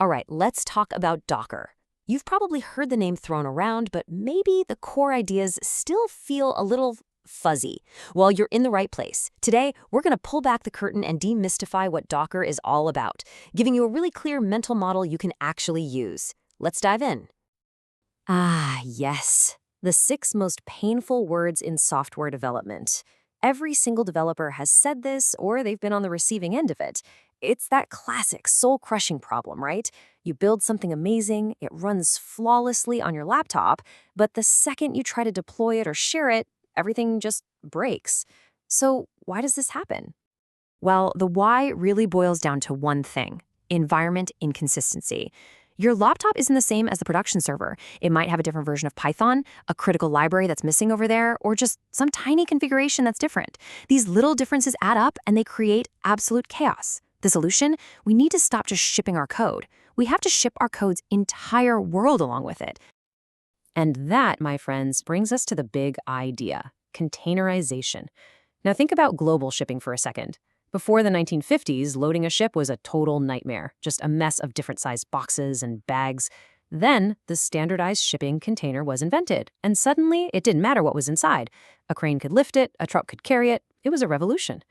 All right, let's talk about Docker. You've probably heard the name thrown around, but maybe the core ideas still feel a little fuzzy. Well, you're in the right place. Today, we're going to pull back the curtain and demystify what Docker is all about, giving you a really clear mental model you can actually use. Let's dive in. Ah, yes. The 6 most painful words in software development. Every single developer has said this, or they've been on the receiving end of it. It's that classic soul-crushing problem, right? You build something amazing, it runs flawlessly on your laptop, but the second you try to deploy it or share it, everything just breaks. So why does this happen? Well, the why really boils down to one thing: environment inconsistency. Your laptop isn't the same as the production server. It might have a different version of Python, a critical library that's missing over there, or just some tiny configuration that's different. These little differences add up and they create absolute chaos. The solution? We need to stop just shipping our code. We have to ship our code's entire world along with it. And that, my friends, brings us to the big idea: containerization. Now think about global shipping for a second. Before the 1950s, loading a ship was a total nightmare, just a mess of different sized boxes and bags. Then, the standardized shipping container was invented, and suddenly it didn't matter what was inside. A crane could lift it, a truck could carry it. It was a revolution.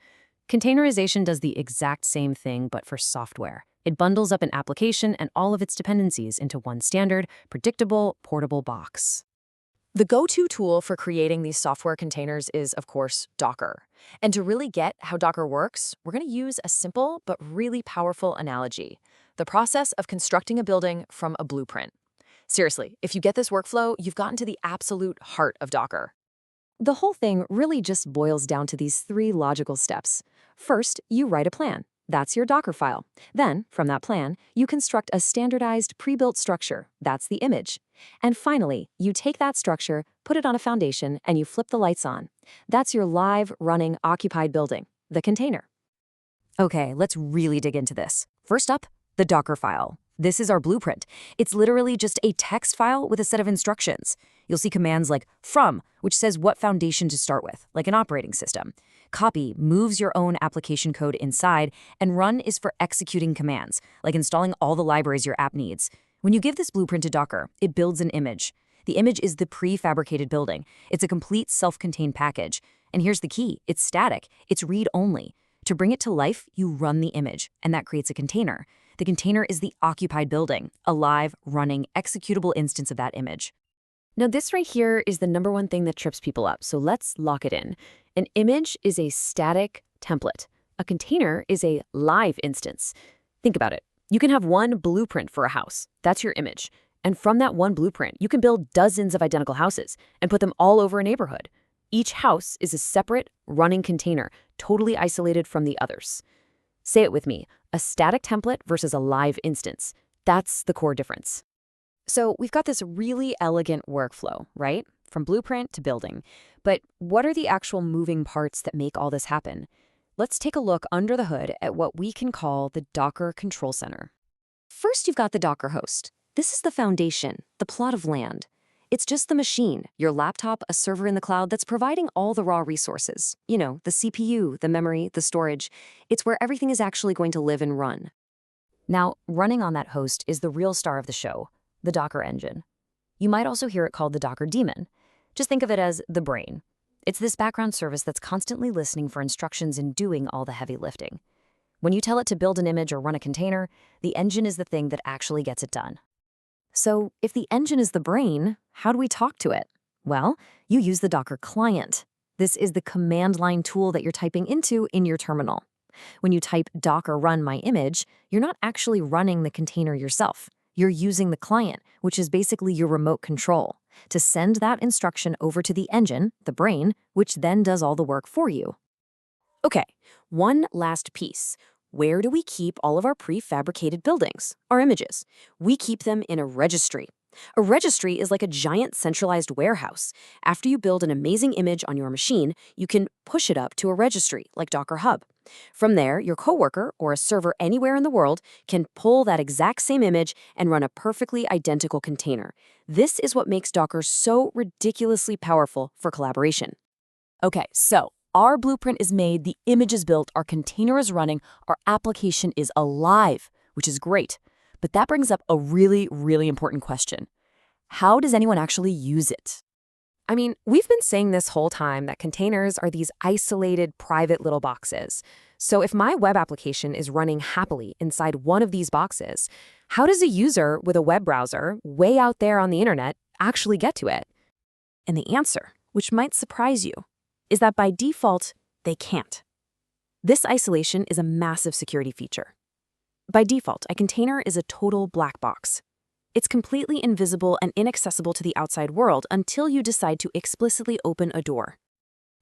Containerization does the exact same thing, but for software. It bundles up an application and all of its dependencies into one standard, predictable, portable box. The go-to tool for creating these software containers is, of course, Docker. And to really get how Docker works, we're going to use a simple but really powerful analogy: the process of constructing a building from a blueprint. Seriously, if you get this workflow, you've gotten to the absolute heart of Docker. The whole thing really just boils down to these 3 logical steps. First, you write a plan. That's your Dockerfile. Then, from that plan, you construct a standardized pre-built structure. That's the image. And finally, you take that structure, put it on a foundation, and you flip the lights on. That's your live, running, occupied building, the container. Okay, let's really dig into this. First up, the Dockerfile. This is our blueprint. It's literally just a text file with a set of instructions. You'll see commands like from, which says what foundation to start with, like an operating system. Copy moves your own application code inside, and run is for executing commands, like installing all the libraries your app needs. When you give this blueprint to Docker, it builds an image. The image is the prefabricated building. It's a complete self-contained package. And here's the key: it's static. It's read-only. To bring it to life, you run the image, and that creates a container. The container is the occupied building, a live, running, executable instance of that image. Now, this right here is the #1 thing that trips people up, so let's lock it in. An image is a static template. A container is a live instance. Think about it. You can have one blueprint for a house. That's your image. And from that one blueprint, you can build dozens of identical houses and put them all over a neighborhood. Each house is a separate, running container, totally isolated from the others. Say it with me: a static template versus a live instance. That's the core difference. So we've got this really elegant workflow, right? From blueprint to building. But what are the actual moving parts that make all this happen? Let's take a look under the hood at what we can call the Docker Control Center. First, you've got the Docker host. This is the foundation, the plot of land. It's just the machine, your laptop, a server in the cloud that's providing all the raw resources. You know, the CPU, the memory, the storage. It's where everything is actually going to live and run. Now, running on that host is the real star of the show: the Docker engine. You might also hear it called the Docker daemon. Just think of it as the brain. It's this background service that's constantly listening for instructions and doing all the heavy lifting. When you tell it to build an image or run a container, the engine is the thing that actually gets it done. So if the engine is the brain, how do we talk to it? Well, you use the Docker client. This is the command line tool that you're typing into in your terminal. When you type Docker run my image, you're not actually running the container yourself. You're using the client, which is basically your remote control, to send that instruction over to the engine, the brain, which then does all the work for you. Okay, one last piece. Where do we keep all of our prefabricated buildings, our images? We keep them in a registry. A registry is like a giant centralized warehouse. After you build an amazing image on your machine, you can push it up to a registry like Docker Hub. From there, your coworker or a server anywhere in the world can pull that exact same image and run a perfectly identical container. This is what makes Docker so ridiculously powerful for collaboration. Okay, so our blueprint is made, the image is built, our container is running, our application is alive, which is great. But that brings up a really, really important question. How does anyone actually use it? I mean, we've been saying this whole time that containers are these isolated, private little boxes. So if my web application is running happily inside one of these boxes, how does a user with a web browser way out there on the internet actually get to it? And the answer, which might surprise you, is that by default, they can't. This isolation is a massive security feature. By default, a container is a total black box. It's completely invisible and inaccessible to the outside world until you decide to explicitly open a door.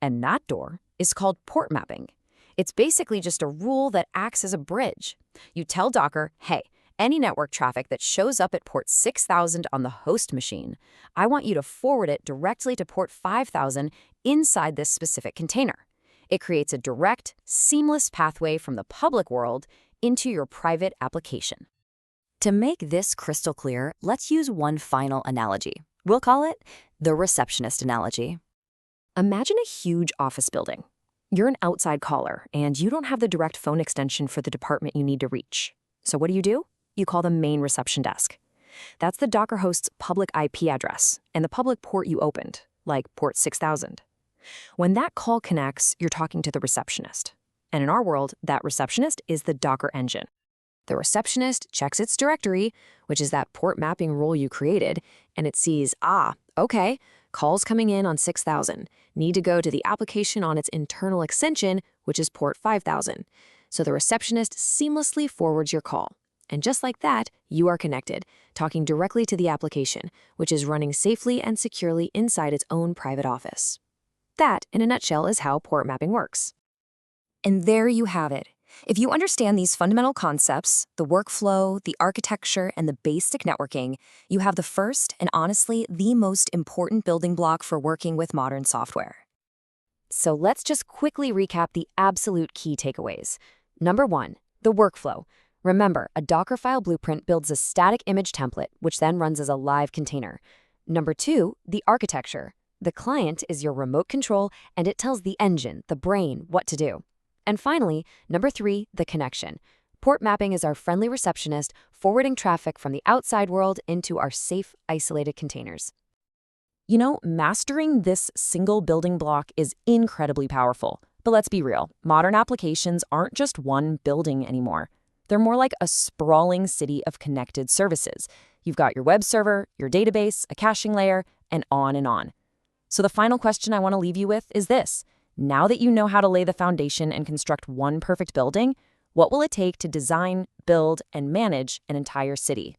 And that door is called port mapping. It's basically just a rule that acts as a bridge. You tell Docker, hey, any network traffic that shows up at port 6000 on the host machine, I want you to forward it directly to port 5000 inside this specific container. It creates a direct, seamless pathway from the public world into your private application. To make this crystal clear, let's use one final analogy. We'll call it the receptionist analogy. Imagine a huge office building. You're an outside caller, and you don't have the direct phone extension for the department you need to reach. So what do? You call the main reception desk. That's the Docker host's public IP address and the public port you opened, like port 6000. When that call connects, you're talking to the receptionist. And in our world, that receptionist is the Docker engine. The receptionist checks its directory, which is that port mapping rule you created, and it sees, okay, calls coming in on 6000, need to go to the application on its internal extension, which is port 5000. So the receptionist seamlessly forwards your call. And just like that, you are connected, talking directly to the application, which is running safely and securely inside its own private office. That, in a nutshell, is how port mapping works. And there you have it. If you understand these fundamental concepts, the workflow, the architecture, and the basic networking, you have the first and honestly the most important building block for working with modern software. So let's just quickly recap the absolute key takeaways. Number 1, the workflow. Remember, a Dockerfile blueprint builds a static image template, which then runs as a live container. Number 2, the architecture. The client is your remote control, and it tells the engine, the brain, what to do. And finally, number 3, the connection. Port mapping is our friendly receptionist forwarding traffic from the outside world into our safe, isolated containers. You know, mastering this single building block is incredibly powerful. But let's be real, modern applications aren't just one building anymore. They're more like a sprawling city of connected services. You've got your web server, your database, a caching layer, and on and on. So the final question I want to leave you with is this. Now that you know how to lay the foundation and construct one perfect building, what will it take to design, build, and manage an entire city?